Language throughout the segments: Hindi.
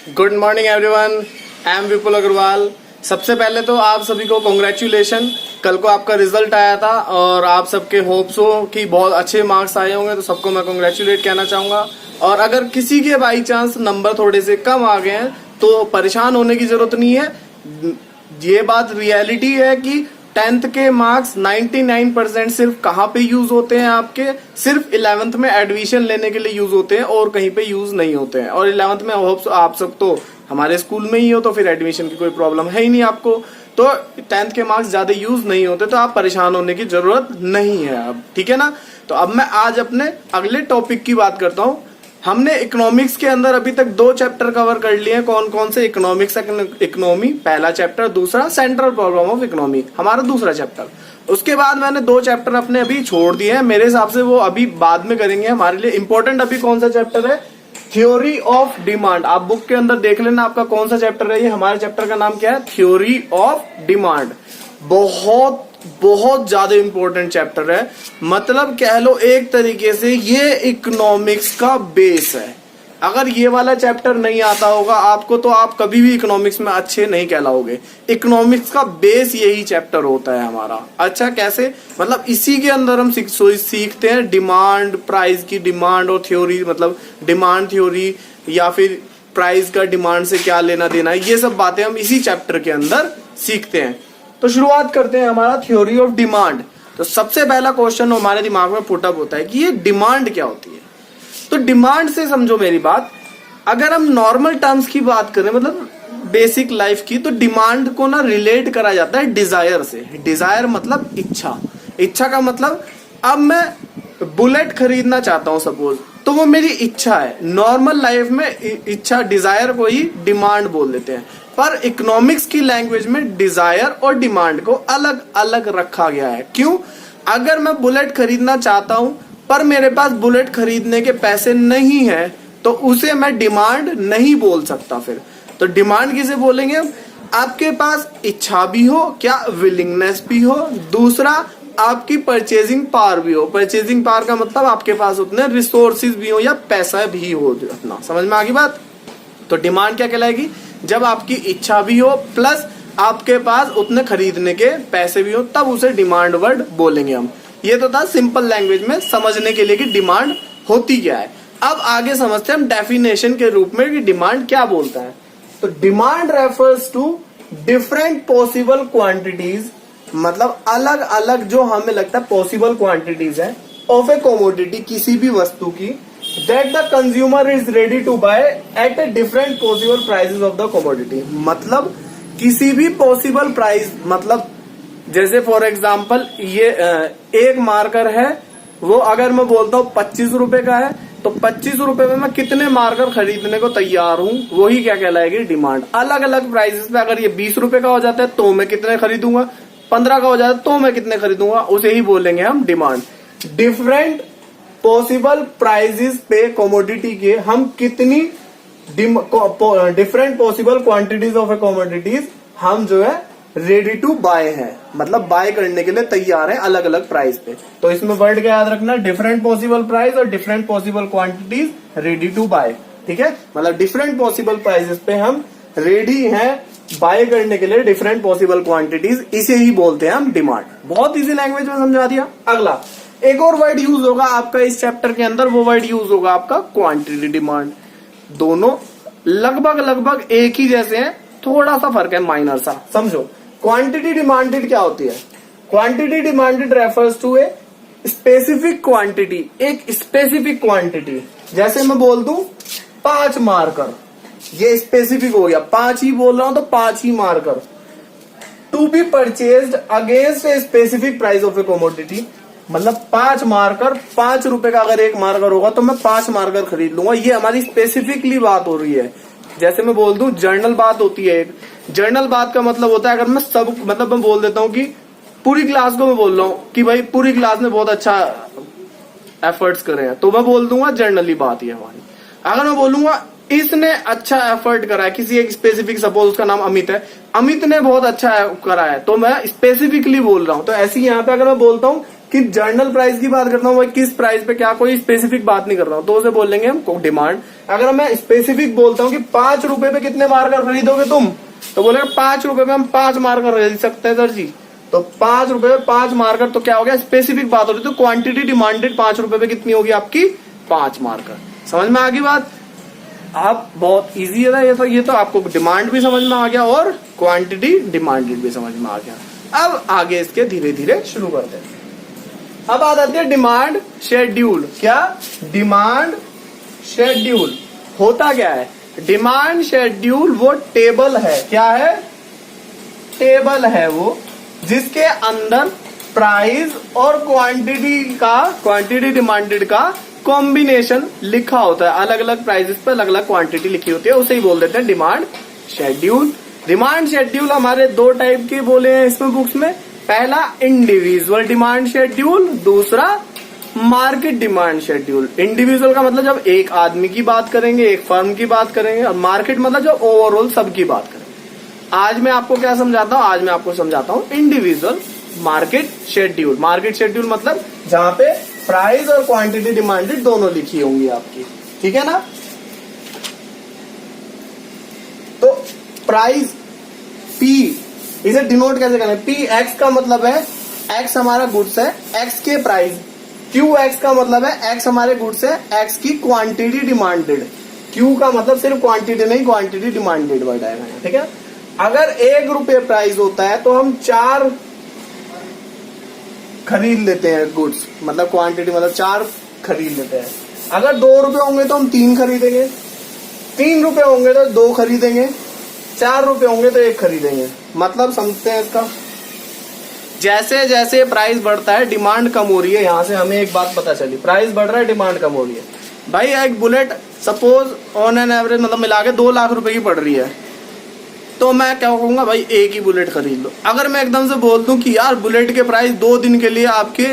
Good morning everyone, I am Vipul Agarwal. सबसे पहले तो आप सभी को कॉन्ग्रेचुलेशन। कल को आपका रिजल्ट आया था और आप सबके होप्स हो कि बहुत अच्छे मार्क्स आए होंगे, तो सबको मैं कॉन्ग्रेचुलेट कहना चाहूंगा। और अगर किसी के बाई चांस नंबर थोड़े से कम आ गए हैं तो परेशान होने की जरूरत नहीं है। ये बात रियलिटी है कि 10th के मार्क्स 99% सिर्फ कहाँ पे यूज होते हैं, आपके सिर्फ 11th में एडमिशन लेने के लिए यूज होते हैं और कहीं पे यूज नहीं होते हैं। और 11th में होप्स आप सब तो हमारे स्कूल में ही हो, तो फिर एडमिशन की कोई प्रॉब्लम है ही नहीं आपको। तो 10th के मार्क्स ज्यादा यूज नहीं होते, तो आप परेशान होने की जरूरत नहीं है अब, ठीक है ना। तो अब मैं आज अपने अगले टॉपिक की बात करता हूँ। हमने इकोनॉमिक्स के अंदर अभी तक 2 चैप्टर कवर कर लिए हैं। कौन कौन से? इकोनॉमिक्स इकोनॉमी पहला चैप्टर, दूसरा सेंट्रल प्रॉब्लम ऑफ इकोनॉमी हमारा दूसरा चैप्टर। उसके बाद मैंने 2 चैप्टर अपने अभी छोड़ दिए हैं। मेरे हिसाब से वो अभी बाद में करेंगे। हमारे लिए इंपॉर्टेंट अभी कौन सा चैप्टर है? Theory of demand. आप बुक के अंदर देख लेना आपका कौन सा चैप्टर है। ये हमारे चैप्टर का नाम क्या है? Theory of demand. बहुत बहुत ज्यादा इंपॉर्टेंट चैप्टर है। मतलब कह लो एक तरीके से ये इकोनॉमिक्स का बेस है। अगर ये वाला चैप्टर नहीं आता होगा आपको तो आप कभी भी इकोनॉमिक्स में अच्छे नहीं कहलाओगे। इकोनॉमिक्स का बेस यही चैप्टर होता है हमारा। अच्छा कैसे? मतलब इसी के अंदर हम सीखते हैं डिमांड, प्राइस की डिमांड और थ्योरी, मतलब डिमांड थ्योरी या फिर प्राइस का डिमांड से क्या लेना देना है, ये सब बातें हम इसी चैप्टर के अंदर सीखते हैं। तो शुरुआत करते हैं हमारा थ्योरी ऑफ डिमांड। तो सबसे पहला क्वेश्चन हमारे दिमाग में पुटअप होता है कि ये डिमांड क्या होती है। तो डिमांड से समझो मेरी बात, अगर हम नॉर्मल टर्म्स की बात करें, मतलब बेसिक लाइफ की, तो डिमांड को ना रिलेट करा जाता है डिजायर से। डिजायर मतलब इच्छा। इच्छा का मतलब अब मैं बुलेट खरीदना चाहता हूं सपोज, तो वो मेरी इच्छा है। नॉर्मल लाइफ में इच्छा, डिजायर को ही डिमांड बोल देते हैं। पर इकोनॉमिक्स की लैंग्वेज में डिजायर और डिमांड को अलग अलग रखा गया है। क्यों? अगर मैं बुलेट खरीदना चाहता हूं पर मेरे पास बुलेट खरीदने के पैसे नहीं है तो उसे मैं डिमांड नहीं बोल सकता। फिर तो डिमांड किसे बोलेंगे? आपके पास इच्छा भी हो, क्या विलिंगनेस भी हो, दूसरा आपकी परचेजिंग पावर भी हो। परचेजिंग पावर का मतलब आपके पास उतने रिसोर्सेज भी हो या पैसा भी हो अपना। समझ में आ गई बात? तो डिमांड क्या कहलाएगी? जब आपकी इच्छा भी हो प्लस आपके पास उतने खरीदने के पैसे भी हो, तब उसे डिमांड वर्ड बोलेंगे हम। ये तो था सिंपल लैंग्वेज में समझने के लिए कि डिमांड होती क्या है। अब आगे समझते हैं हम डेफिनेशन के रूप में कि डिमांड क्या बोलता है। तो demand refers to different possible quantities, मतलब अलग अलग जो हमें लगता है पॉसिबल क्वांटिटीज है ऑफ ए कमोडिटी, किसी भी वस्तु की, that the consumer is ready to buy at a different possible prices of the commodity। मतलब किसी भी पॉसिबल प्राइस, मतलब जैसे फॉर एग्जांपल ये एक मार्कर है, वो अगर मैं बोलता हूँ 25 रुपए का है, तो 25 रुपए में मैं कितने मार्कर खरीदने को तैयार हूँ, वही क्या कहलाएगी? डिमांड। अलग अलग प्राइसेस पे अगर ये 20 रुपए का हो जाता है तो मैं कितने खरीदूंगा, 15 का हो जाता है तो मैं कितने खरीदूंगा, उसे ही बोलेंगे हम डिमांड। डिफरेंट पॉसिबल प्राइसेस पे कमोडिटी के हम कितनी different possible quantities of A commodities हम जो है रेडी टू बाय है, मतलब बाय करने के लिए तैयार है अलग अलग प्राइस पे। तो इसमें वर्ड क्या याद रखना? डिफरेंट पॉसिबल प्राइस और different possible quantities ready to buy. ठीक है, मतलब डिफरेंट पॉसिबल प्राइसेस पे हम रेडी हैं बाय करने के लिए डिफरेंट पॉसिबल क्वांटिटीज, इसे ही बोलते हैं हम डिमांड। बहुत इजी लैंग्वेज में समझा दिया। अगला एक और वर्ड यूज होगा आपका इस चैप्टर के अंदर, वो वर्ड यूज होगा आपका क्वांटिटी डिमांड। दोनों लगभग लगभग एक ही जैसे हैं, थोड़ा सा फर्क है माइनर सा। समझो क्वांटिटी डिमांडेड क्या होती है? Quantity demanded refers to a specific quantity, एक स्पेसिफिक क्वांटिटी। जैसे मैं बोल दूं 5 मार्कर, ये स्पेसिफिक हो गया, 5 ही बोल रहा हूं तो 5 ही marker. To be purchased against a specific price of a commodity, मतलब 5 मार्कर, 5 रुपए का अगर एक मार्कर होगा तो मैं 5 मार्कर खरीद लूंगा। ये हमारी स्पेसिफिकली बात हो रही है। जैसे मैं बोल दूं जर्नल बात होती है एक। जर्नल बात का मतलब होता है अगर मैं सब, मतलब मैं बोल देता हूं कि पूरी क्लास को मैं बोल रहा हूं कि भाई पूरी क्लास ने बहुत अच्छा एफर्ट्स करे हैं, तो मैं बोल दूंगा जर्नली बात ही हमारी। अगर मैं बोलूंगा इसने अच्छा एफर्ट करा है, किसी एक स्पेसिफिक, सपोज उसका नाम अमित है, अमित ने बहुत अच्छा करा है, तो मैं स्पेसिफिकली बोल रहा हूं। तो ऐसे ही यहाँ पे अगर मैं बोलता हूँ कि जर्नल प्राइस की बात करता हूँ, किस प्राइस पे, क्या कोई स्पेसिफिक बात नहीं कर रहा हूँ, तो उसे बोलेंगे हम डिमांड। अगर मैं स्पेसिफिक बोलता हूँ कि 5 रुपए पे कितने मार्कर खरीदोगे तुम, तो बोलेगा 5 रुपए में हम 5 मार्कर खरीद सकते हैं सर जी। तो 5 रुपए में 5 मार्कर, तो क्या हो गया, स्पेसिफिक बात हो रही। तो क्वांटिटी डिमांडेड 5 रुपए पे कितनी होगी आपकी, 5 मार्कर। समझ में आ गई बात। आप बहुत इजी है ये तो आपको डिमांड भी समझ में आ गया और क्वांटिटी डिमांडेड भी समझ में आ गया। अब आगे इसके धीरे धीरे शुरू करते हैं। अब आ जाती है डिमांड शेड्यूल। क्या, डिमांड शेड्यूल होता क्या है? डिमांड शेड्यूल वो टेबल है, क्या है, टेबल है वो, जिसके अंदर प्राइस और क्वांटिटी डिमांडेड का कॉम्बिनेशन लिखा होता है। अलग अलग प्राइसेस पे अलग अलग क्वांटिटी लिखी होती है, उसे ही बोल देते हैं डिमांड शेड्यूल। डिमांड शेड्यूल हमारे 2 टाइप के बोले हैं इसमें बुक्स में। पहला इंडिविजुअल डिमांड शेड्यूल, दूसरा मार्केट डिमांड शेड्यूल। इंडिविजुअल का मतलब जब एक आदमी की बात करेंगे, एक फर्म की बात करेंगे, और मार्केट मतलब जब ओवरऑल सबकी बात करेंगे। आज मैं आपको क्या समझाता हूँ, आज मैं आपको समझाता हूँ individual market schedule. Market schedule मतलब जहां पे प्राइस और क्वांटिटी डिमांडेड दोनों लिखी होंगी आपकी, ठीक है ना। तो प्राइस पी, इसे डिनोट कैसे करें, पी एक्स का मतलब है एक्स हमारा गुड्स है, एक्स के प्राइस। क्यू एक्स का मतलब है एक्स हमारे गुड्स है, एक्स की क्वांटिटी डिमांडेड। क्यू का मतलब सिर्फ क्वांटिटी नहीं, क्वांटिटी डिमांडेड वर्ड आएगा, ठीक है। अगर 1 रुपये प्राइस होता है तो हम 4 खरीद लेते हैं गुड्स, मतलब क्वांटिटी मतलब 4 खरीद लेते हैं। अगर 2 रुपये होंगे तो हम 3 खरीदेंगे, 3 रुपये होंगे तो 2 खरीदेंगे, 4 रुपये होंगे तो 1 खरीदेंगे। मतलब समझते हैं इसका। जैसे जैसे प्राइस बढ़ता है डिमांड कम हो रही है। यहां से हमें एक बात पता चली, प्राइस बढ़ रहा है डिमांड कम हो रही है। भाई एक bullet suppose on an average मतलब मिला के 2 लाख रुपए की पड़ रही है, तो मैं क्या कहूंगा, भाई एक ही बुलेट खरीद लो। अगर मैं एकदम से बोल दूं कि यार बुलेट के प्राइस 2 दिन के लिए आपके,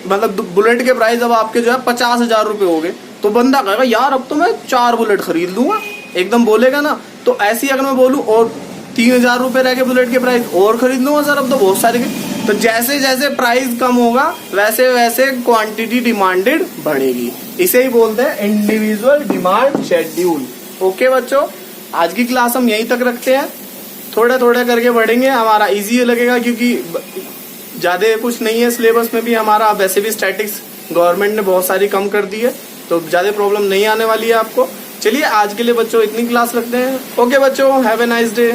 मतलब बुलेट के प्राइस अब आपके जो है 50,000 रुपए हो गए, तो बंदा कहेगा यार अब तो मैं 4 बुलेट खरीद लूंगा, एकदम बोलेगा ना। तो ऐसे ही अगर मैं बोलूं और 3,000 रुपए रह के बुलेट के प्राइस और खरीद लूंगा सर अब तो बहुत सारे। तो जैसे जैसे प्राइस कम होगा वैसे वैसे क्वांटिटी डिमांडेड बढ़ेगी। इसे ही बोलते हैं इंडिविजुअल डिमांड शेड्यूल। ओके बच्चों, आज की क्लास हम यहीं तक रखते हैं, थोड़ा थोड़ा करके बढ़ेंगे, हमारा इजी लगेगा क्योंकि ज्यादा कुछ नहीं है सिलेबस में भी हमारा। वैसे भी स्टैटिक्स गवर्नमेंट ने बहुत सारी कम कर दी है, तो ज्यादा प्रॉब्लम नहीं आने वाली है आपको। चलिए आज के लिए बच्चों इतनी क्लास रखते हैं। ओके बच्चों, हैव ए नाइस डे।